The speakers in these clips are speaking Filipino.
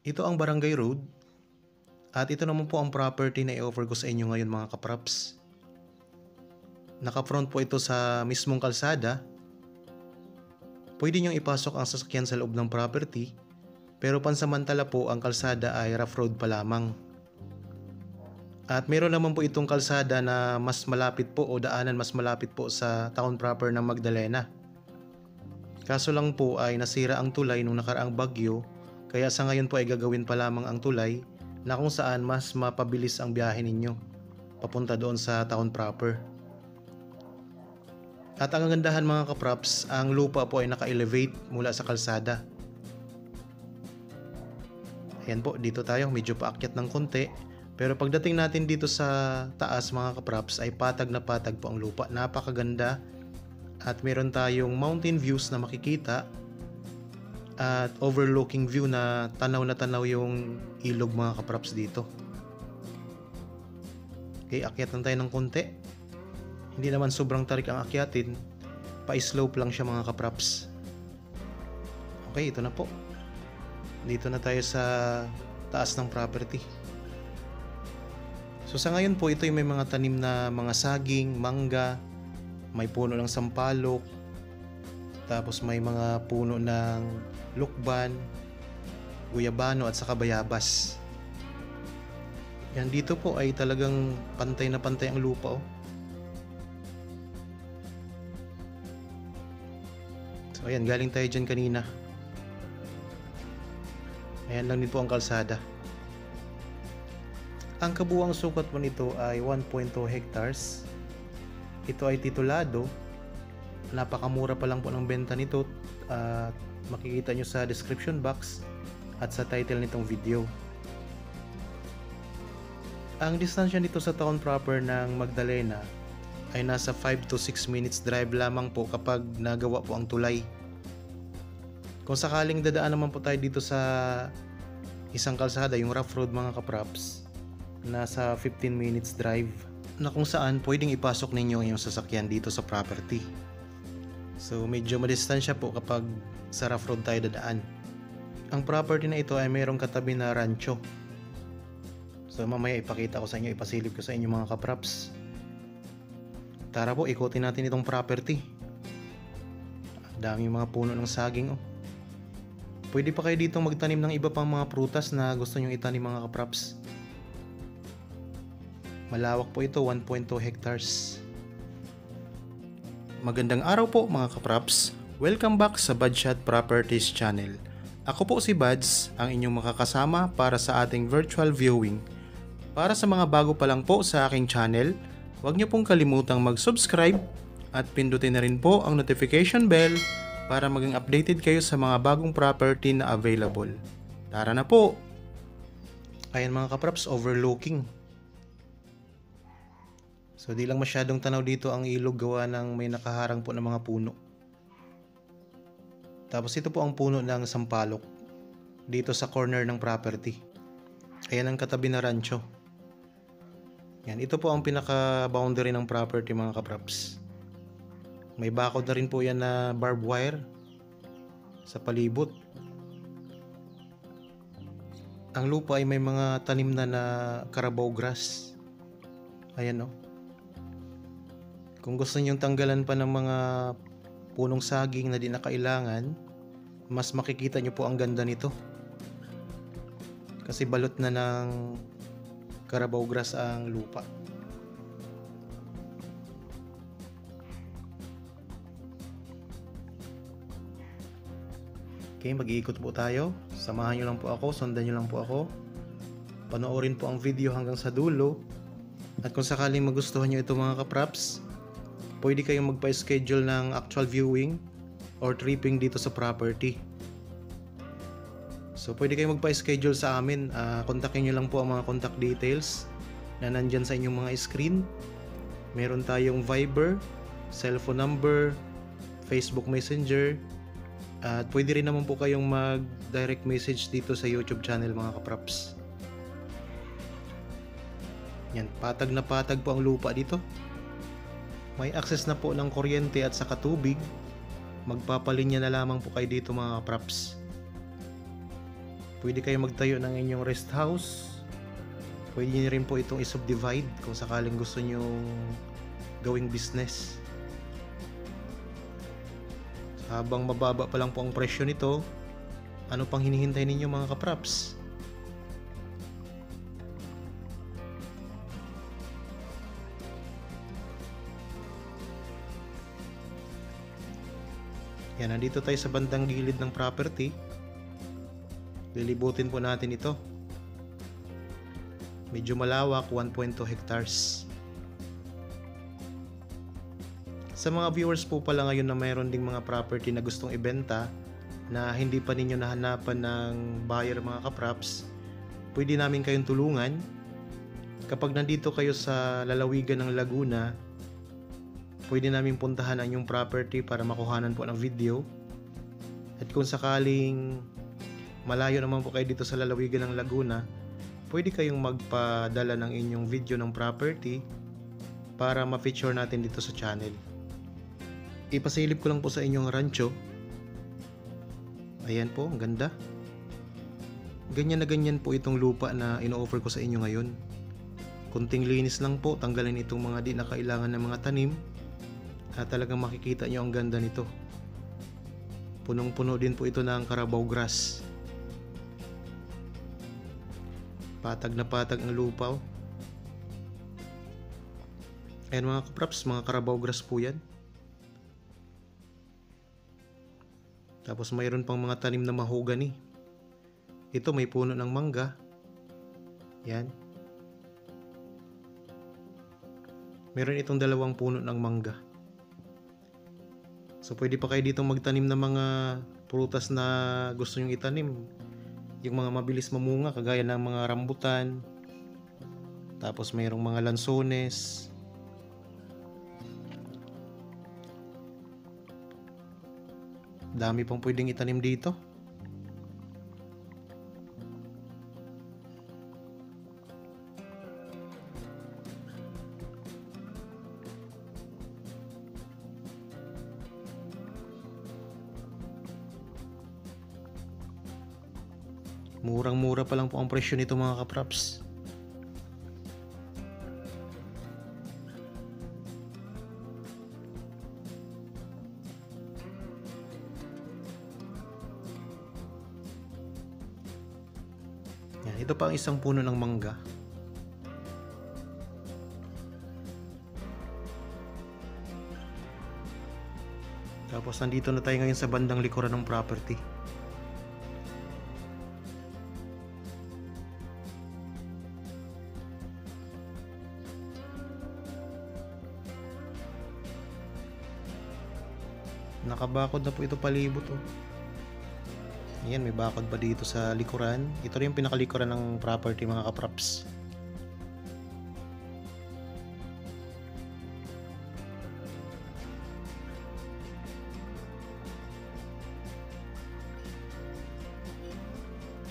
Ito ang Barangay Road at ito naman po ang property na i-offer ko sa inyo ngayon mga kapraps. Naka-front po ito sa mismong kalsada. Pwede niyong ipasok ang sasakyan sa loob ng property, pero pansamantala po ang kalsada ay rough road pa lamang. At meron naman po itong kalsada na mas malapit po o daanan mas malapit po sa town proper ng Magdalena. Kaso lang po ay nasira ang tulay nung nakaraang bagyo, kaya sa ngayon po ay gagawin pa lamang ang tulay na kung saan mas mapabilis ang biyahe ninyo papunta doon sa town proper. At ang kagandahan mga kapraps, ang lupa po ay naka-elevate mula sa kalsada. Ayan po, dito tayo, medyo paakyat ng konti. Pero pagdating natin dito sa taas mga kapraps ay patag na patag po ang lupa. Napakaganda at meron tayong mountain views na makikita at overlooking view na tanaw yung ilog mga kapraps dito. Okay, akyat lang tayo ng konti. Hindi naman sobrang tarik ang akyatin, pa-slope lang siya mga kapraps. Okay, ito na po. Dito na tayo sa taas ng property. So sa ngayon po ito ay may mga tanim na mga saging, mangga, may puno ng sampalok, tapos may mga puno ng lukban, guyabano at saka bayabas. Yan, dito po ay talagang pantay na pantay ang lupa oh. So ayan, galing tayo dyan kanina. Ayan lang din po ang kalsada. Ang kabuuang sukat po nito ay 1.2 hectares. Ito ay titulado. Napakamura pa lang po ng benta nito. Makikita nyo sa description box at sa title nitong video. Ang distansya nito sa town proper ng Magdalena ay nasa 5 to 6 minutes drive lamang po kapag nagawa po ang tulay. Kung sakaling dadaan naman po tayo dito sa isang kalsada, yung rough road mga kapraps, nasa 15 minutes drive na kung saan pwedeng ipasok ninyo yung sasakyan dito sa property. So medyo madistansya po kapag sa rough road tayo dadaan. Ang property na ito ay mayroong katabi na rancho. So mamaya ipakita ko sa inyo, ipasilip ko sa inyo mga kapraps. Tara po, ikutin natin itong property. Daming mga puno ng saging oh. Pwede pa kayo dito magtanim ng iba pang mga prutas na gusto nyo itanim mga kapraps. Malawak po ito, 1.2 hectares. Magandang araw po mga kapraps. Welcome back sa Badshot Properties channel. Ako po si Bads, ang inyong makakasama para sa ating virtual viewing. Para sa mga bago pa lang po sa aking channel, huwag niyo pong kalimutang mag-subscribe at pindutin na rin po ang notification bell para maging updated kayo sa mga bagong property na available. Tara na po! Ayan mga kapraps, overlooking. So di lang masyadong tanaw dito ang ilog gawa ng may nakaharang po ng mga puno. Tapos ito po ang puno ng sampalok dito sa corner ng property. Ayan ang katabi na rancho. Yan, ito po ang pinaka-boundary ng property mga kapraps. May bakod na rin po yan na barbed wire sa palibot. Ang lupa ay may mga tanim na carabao grass. Ayan o. Kung gusto nyong tanggalan pa ng mga punong saging na di na kailangan, mas makikita nyo po ang ganda nito. Kasi balot na ng carabao grass ang lupa. Okay, mag-iikot po tayo. Samahan nyo lang po ako, sundan nyo lang po ako. Panoorin po ang video hanggang sa dulo. At kung sakaling magustuhan nyo ito mga kapraps, pwede kayong magpa-schedule ng actual viewing or tripping dito sa property. So pwede kayong magpa-schedule sa amin. Kontakin nyo lang po ang mga contact details na nandyan sa inyong mga screen. Meron tayong Viber, cellphone number, Facebook Messenger, at pwede rin naman po kayong mag-direct message dito sa YouTube channel mga kapraps. Yan, patag na patag po ang lupa dito. May access na po ng kuryente at saka tubig. Magpapalinya na lamang po kayo dito mga kapraps. Pwede kayo magtayo ng inyong rest house. Pwede nyo rin po itong i-subdivide kung sakaling gusto nyo gawing business. Habang mababa pa lang po ang presyo nito, ano pang hinihintay ninyo mga kapraps? Yan, nandito tayo sa bandang gilid ng property. Lilibutin po natin ito. Medyo malawak, 1.2 hectares. Sa mga viewers po pala ngayon na mayroon ding mga property na gustong ibenta na hindi pa ninyo nahanapan ng buyer mga kapraps, pwede namin kayong tulungan. Kapag nandito kayo sa lalawigan ng Laguna, pwede namin puntahan ang inyong property para makuhanan po ng video. At kung sakaling malayo naman po kayo dito sa lalawigan ng Laguna, pwede kayong magpadala ng inyong video ng property para ma-feature natin dito sa channel. Ipasilip ko lang po sa inyong rancho. Ayan po, ang ganda. Ganyan na ganyan po itong lupa na ino-offer ko sa inyo ngayon. Kunting linis lang po, tanggalin itong mga di na kailangan ng mga tanim. At talagang makikita nyo ang ganda nito. Punong-puno din po ito ng Carabao grass. Patag na patag ang lupa. Ayan mga kapraps, mga Carabao grass po yan. Tapos mayroon pang mga tanim na mahogany. Ito may puno ng mangga. Yan. Meron itong 2 puno ng mangga. So pwede pa kayo dito magtanim ng mga prutas na gusto nyong itanim. Yung mga mabilis mamunga kagaya ng mga rambutan. Tapos mayroong mga lansones. Dami pang pwedeng itanim dito. Murang-mura pa lang po ang presyo nito mga kapraps. Yan, ito pa ang isang puno ng mangga. Tapos nandito na tayo ngayon sa bandang likuran ng property. Nakabakod na po ito palibot oh. Ayan, may bakod pa dito sa likuran. Ito rin yung pinakalikuran ng property mga kapraps.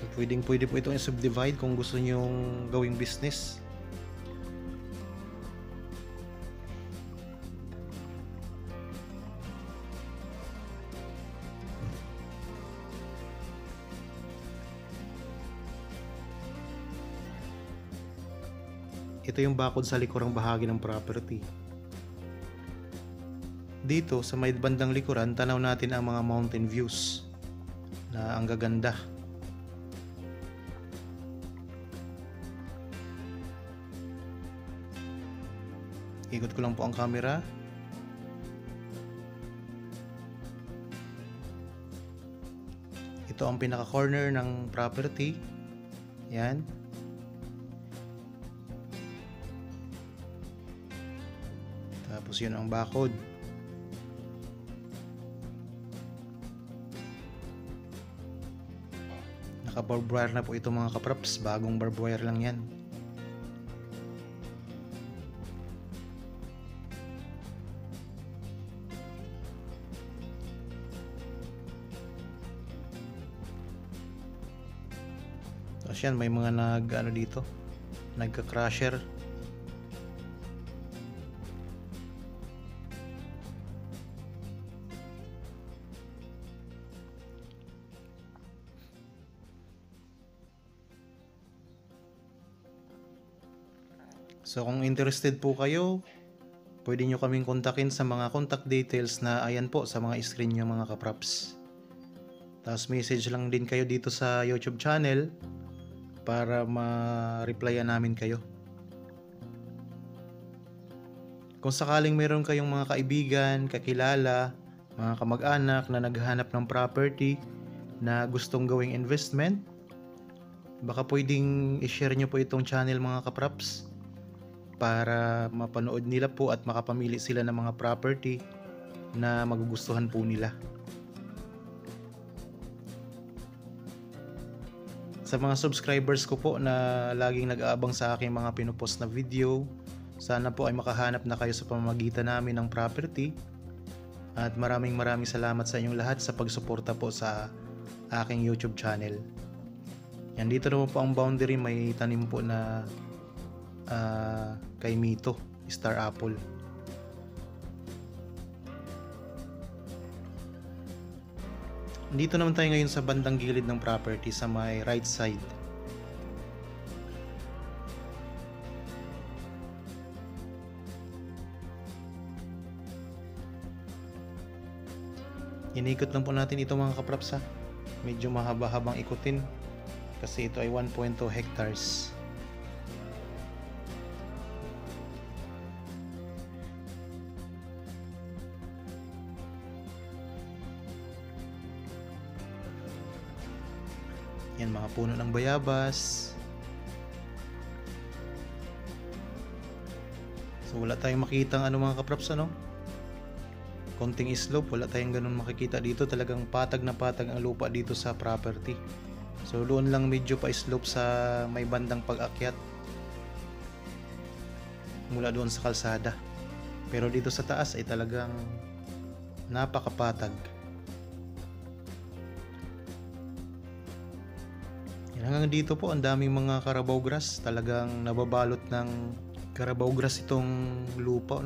So, pwede po itong i-subdivide kung gusto nyong gawing business. Ito yung bakod sa likurang bahagi ng property. Dito sa may bandang likuran, tanaw natin ang mga mountain views na ang gaganda. Ikot ko lang po ang camera. Ito ang pinaka-corner ng property. Yan. Tapos yun ang bakod. Naka-barbed wire na po ito mga kapraps. Bagong barbed wire lang yan. Tapos yan, may mga dito, nagka-crusher. So kung interested po kayo, pwede nyo kaming kontakin sa mga contact details na ayan po sa mga screen nyo mga kapraps. Tapos message lang din kayo dito sa YouTube channel para ma-replyan namin kayo. Kung sakaling meron kayong mga kaibigan, kakilala, mga kamag-anak na naghahanap ng property na gustong gawing investment, baka pwedeng i-share nyo po itong channel mga kapraps para mapanood nila po at makapamili sila ng mga property na magugustuhan po nila. Sa mga subscribers ko po na laging nag-aabang sa aking mga pinupost na video, sana po ay makahanap na kayo sa pamamagitan namin ng property. At maraming salamat sa inyong lahat sa pagsuporta po sa aking YouTube channel. Yan, dito naman po ang boundary, may tanim po na kay Mito, Star Apple. Dito naman tayo ngayon sa bandang gilid ng property sa may right side. Inikot lang po natin ito mga kapraps ha. Medyo mahaba-habang ikutin kasi ito ay 1.2 hectares. Yan, mga puno ng bayabas. So wala tayong makitang mga kapraps konting slope, wala tayong ganun makikita dito. Talagang patag na patag ang lupa dito sa property. So doon lang medyo pa slope sa may bandang pag-akyat mula doon sa kalsada, pero dito sa taas ay talagang napakapatag. Hanggang dito po ang daming mga Carabao grass, talagang nababalot ng Carabao grass itong lupa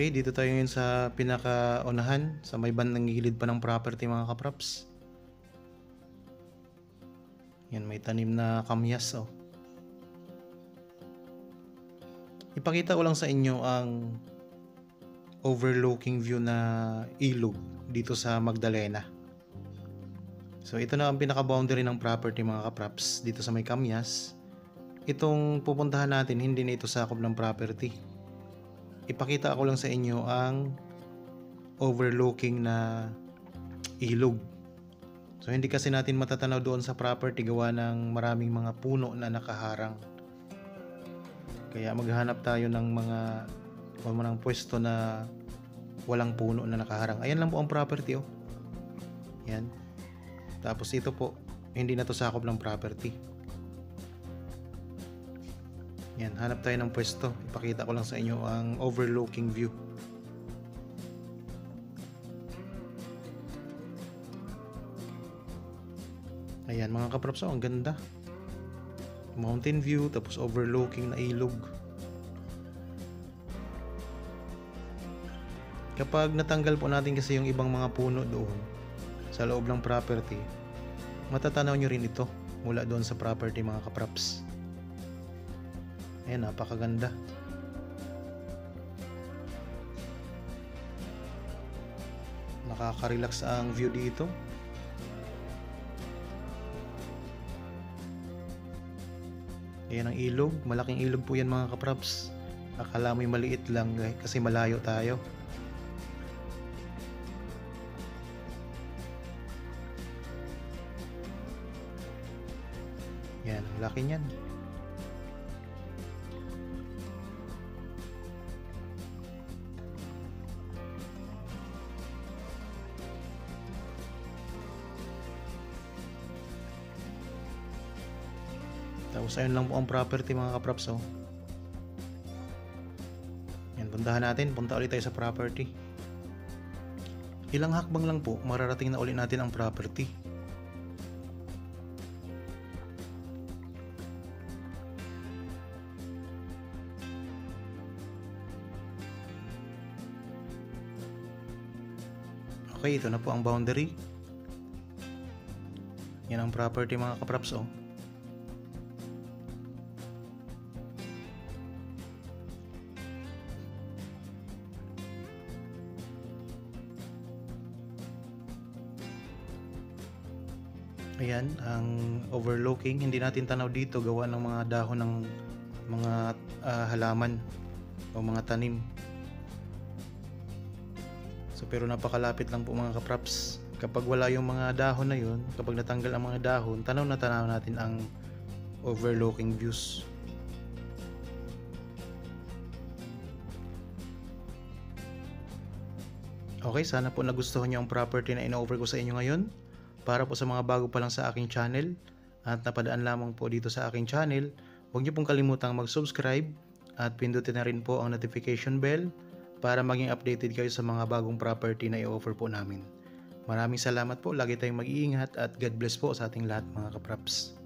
Okay, dito tayo ngayon sa pinaka-unahan, sa may bandang gilid pa ng property mga kapraps. Yan, may tanim na kamyas Ipakita ko lang sa inyo ang overlooking view na ilog dito sa Magdalena. So ito na ang pinaka-boundary ng property mga kapraps, dito sa may kamyas. Itong pupuntahan natin, hindi na ito sakop ng property. Ipakita ko lang sa inyo ang overlooking na ilog. So hindi kasi natin matatanaw doon sa property gawa ng maraming mga puno na nakaharang. Kaya maghanap tayo ng mga pwesto na walang puno na nakaharang. Ayan lang po ang property Yan. Tapos ito po, hindi na to sakop ng property. Yan, hanap tayo ng pwesto. Ipakita ko lang sa inyo ang overlooking view. Ayan mga kapraps, ang ganda. Mountain view, tapos overlooking na ilog. Kapag natanggal po natin kasi yung ibang mga puno doon sa loob ng property, matatanaw nyo rin ito mula doon sa property mga kapraps. Ayan, napakaganda. Nakaka-relax ang view dito. Ayan ang ilog. Malaking ilog po yan mga kapraps. Akala mo'y maliit lang kasi malayo tayo. Laki niyan. Tapos ayun lang po ang property mga kaprops. Oh. Yan, puntahan natin. Punta ulit tayo sa property. Ilang hakbang lang po, mararating na ulit natin ang property. Okay, ito na po ang boundary. Yan ang property mga kaprops. Oh. Ayan, ang overlooking, hindi natin tanaw dito gawa ng mga dahon ng mga halaman o mga tanim. So pero napakalapit lang po mga kaprops. Kapag wala yung mga dahon na yun, kapag natanggal ang mga dahon, tanaw na tanaw natin ang overlooking views. Okay, sana po nagustuhan niyo ang property na in-offer ko sa inyo ngayon. Para po sa mga bago pa lang sa aking channel at napadaan lamang po dito sa aking channel, huwag niyo pong kalimutang mag-subscribe at pindutin na rin po ang notification bell para maging updated kayo sa mga bagong property na i-offer po namin. Maraming salamat po, lagi tayong mag-iingat at God bless po sa ating lahat mga kaprops.